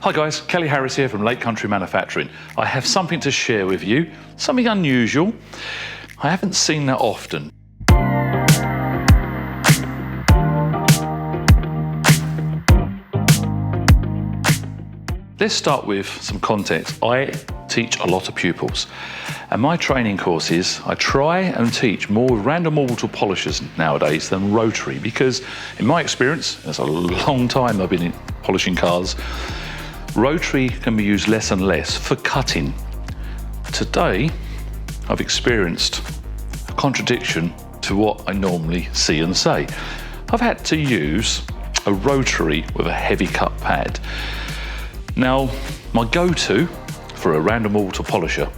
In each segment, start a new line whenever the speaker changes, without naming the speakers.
Hi guys, Kelly Harris here from Lake Country Manufacturing. I have something to share with you, something unusual. I haven't seen that often. Let's start with some context. I teach a lot of pupils, and my training courses, I try and teach more random orbital polishers nowadays than rotary, because in my experience, that's a long time I've been polishing cars, rotary can be used less and less for cutting. Today, I've experienced a contradiction to what I normally see and say. I've had to use a rotary with a heavy cut pad. Now, my go-to for a random orbital polisher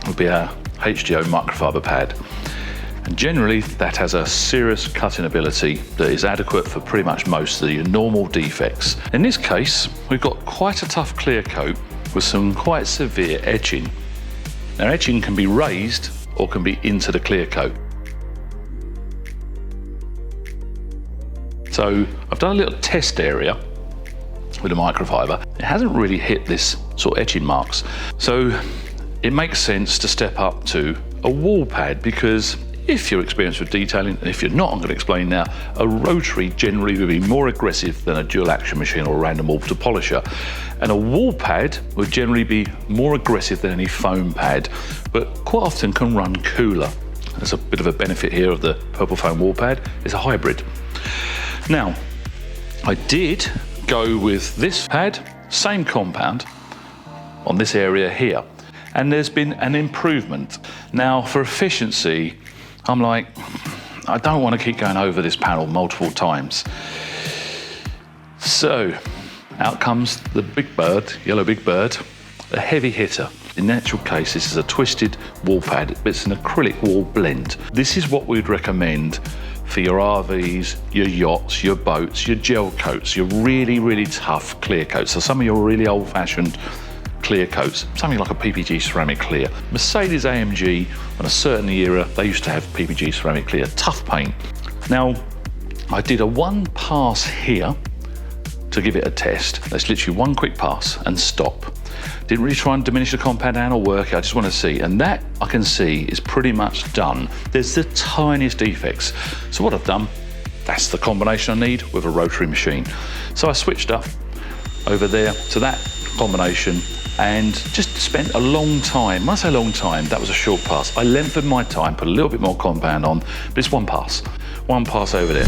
would be our HDO Microfiber Pad. And generally, that has a serious cutting ability that is adequate for pretty much most of the normal defects. In this case, we've got quite a tough clear coat with some quite severe etching. Now, etching can be raised or can be into the clear coat. So I've done a little test area with the microfiber. It hasn't really hit this sort of etching marks. So it makes sense to step up to a wall pad, because if you're experienced with detailing, and if you're not, I'm going to explain now, a rotary generally will be more aggressive than a dual action machine or a random orbital polisher. And a wall pad would generally be more aggressive than any foam pad, but quite often can run cooler. There's a bit of a benefit here of the purple foam wall pad. It's a hybrid. Now, I did go with this pad, same compound, on this area here. And there's been an improvement. Now, for efficiency, I'm like, I don't want to keep going over this panel multiple times. So, out comes the big bird, yellow big bird, a heavy hitter. In the actual case, this is a twisted wall pad, but it's an acrylic wall blend. This is what we'd recommend for your RVs, your yachts, your boats, your gel coats, your really, really tough clear coats. So some of your really old-fashioned clear coats, something like a PPG ceramic clear. Mercedes AMG, on a certain era, they used to have PPG ceramic clear, tough paint. Now, I did a one pass here to give it a test. That's literally one quick pass and stop. Didn't really try and diminish the compound down or work it, I just want to see. And that, I can see, is pretty much done. There's the tiniest defects. So what I've done, that's the combination I need with a rotary machine. So I switched up over there to that combination and just spent a long time. When I say long time, that was a short pass. I lengthened my time, put a little bit more compound on, but it's one pass over there.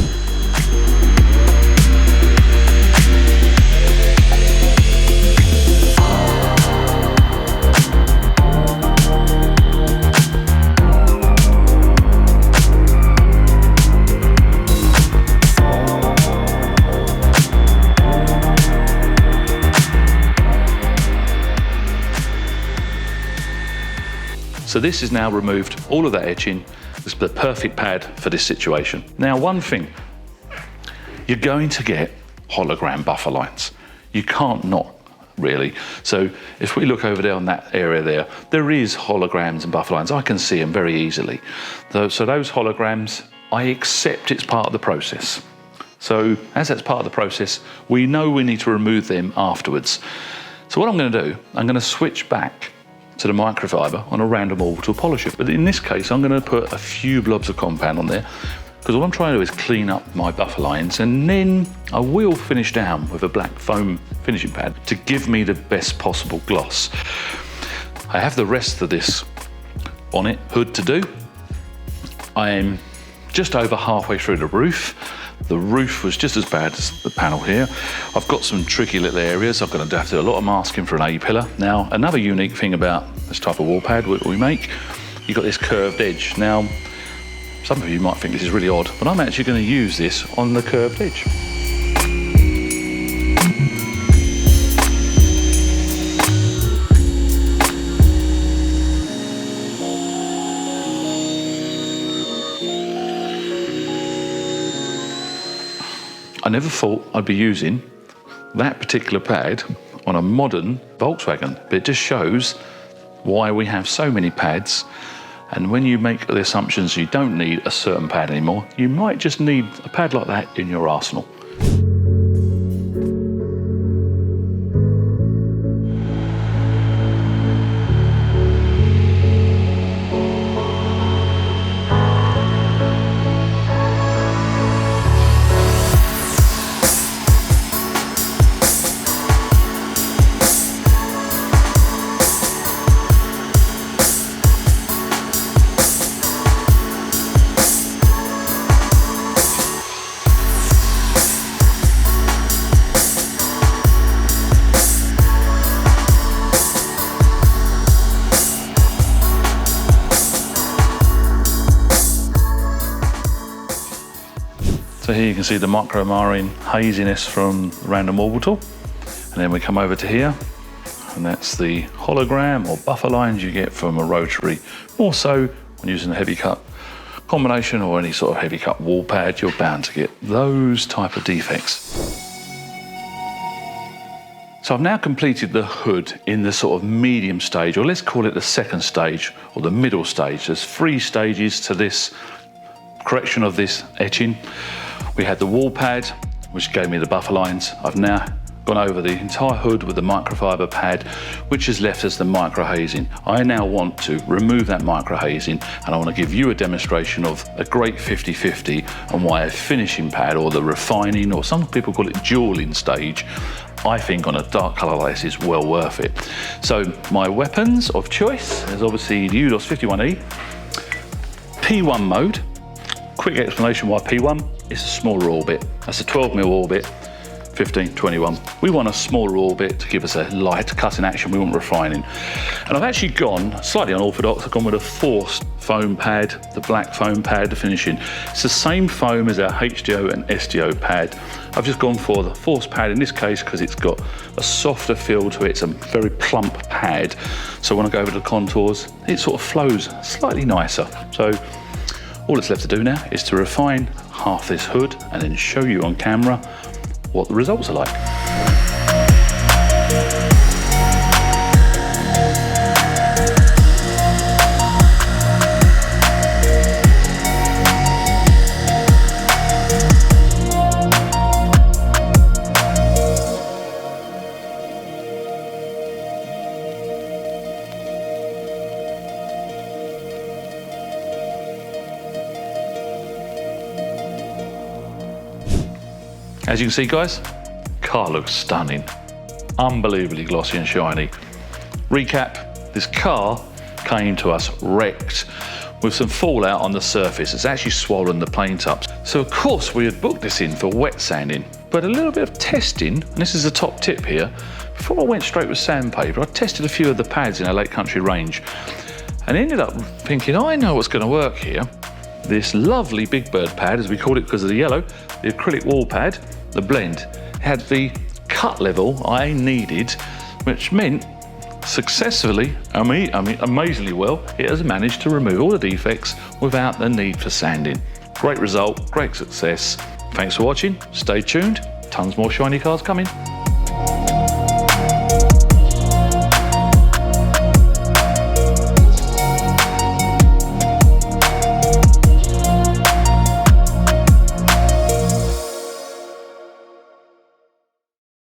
So this has now removed all of that etching. It's the perfect pad for this situation. Now, one thing, you're going to get hologram buffer lines. You can't not, really. So if we look over there on that area there is holograms and buffer lines. I can see them very easily. So those holograms, I accept it's part of the process. So as that's part of the process, we know we need to remove them afterwards. So what I'm going to do, I'm going to switch back to the microfiber on a random orbital polisher. But in this case, I'm going to put a few blobs of compound on there, because all I'm trying to do is clean up my buffer lines, and then I will finish down with a black foam finishing pad to give me the best possible gloss. I have the rest of this bonnet hood to do. I am just over halfway through the roof. The roof was just as bad as the panel here. I've got some tricky little areas. I'm going to have to do a lot of masking for an A-pillar. Now, another unique thing about this type of wall pad we make, you've got this curved edge. Now, some of you might think this is really odd, but I'm actually going to use this on the curved edge. I never thought I'd be using that particular pad on a modern Volkswagen, but it just shows why we have so many pads. And when you make the assumptions you don't need a certain pad anymore, you might just need a pad like that in your arsenal. Here you can see the micromarine haziness from the random wobble tool. And then we come over to here, and that's the hologram or buffer lines you get from a Rotary. More so when using a heavy cut combination or any sort of heavy cut wall pad, you're bound to get those type of defects. So I've now completed the hood in the sort of medium stage, or let's call it the second stage or the middle stage. There's 3 stages to this correction of this etching. We had the wall pad, which gave me the buffer lines. I've now gone over the entire hood with the microfiber pad, which is left as the micro hazing. I now want to remove that micro hazing, and I want to give you a demonstration of a great 50-50 and why a finishing pad, or the refining, or some people call it jeweling stage, I think on a dark colour like this is well worth it. So my weapons of choice is obviously the Udos 51E, P1 mode. Quick explanation why P1 is a smaller orbit. That's a 12mm orbit, 15, 21. We want a smaller orbit to give us a light cutting action. We want refining. And I've actually gone slightly unorthodox. I've gone with a forced foam pad, the black foam pad, the finishing. It's the same foam as our HDO and SDO pad. I've just gone for the forced pad in this case because it's got a softer feel to it. It's a very plump pad. So when I go over the contours, it sort of flows slightly nicer. So all that's left to do now is to refine half this hood and then show you on camera what the results are like. As you can see, guys, car looks stunning, unbelievably glossy and shiny. Recap, this car came to us wrecked with some fallout on the surface. It's actually swollen the paint up. So of course we had booked this in for wet sanding, but a little bit of testing, and this is the top tip here, before I went straight with sandpaper, I tested a few of the pads in our Lake Country range and ended up thinking, I know what's going to work here. This lovely Big Bird pad, as we called it because of the yellow, the acrylic wall pad, the blend, had the cut level I needed, which meant successfully, amazingly well, it has managed to remove all the defects without the need for sanding. Great result, great success. Thanks for watching, stay tuned, tons more shiny cars coming.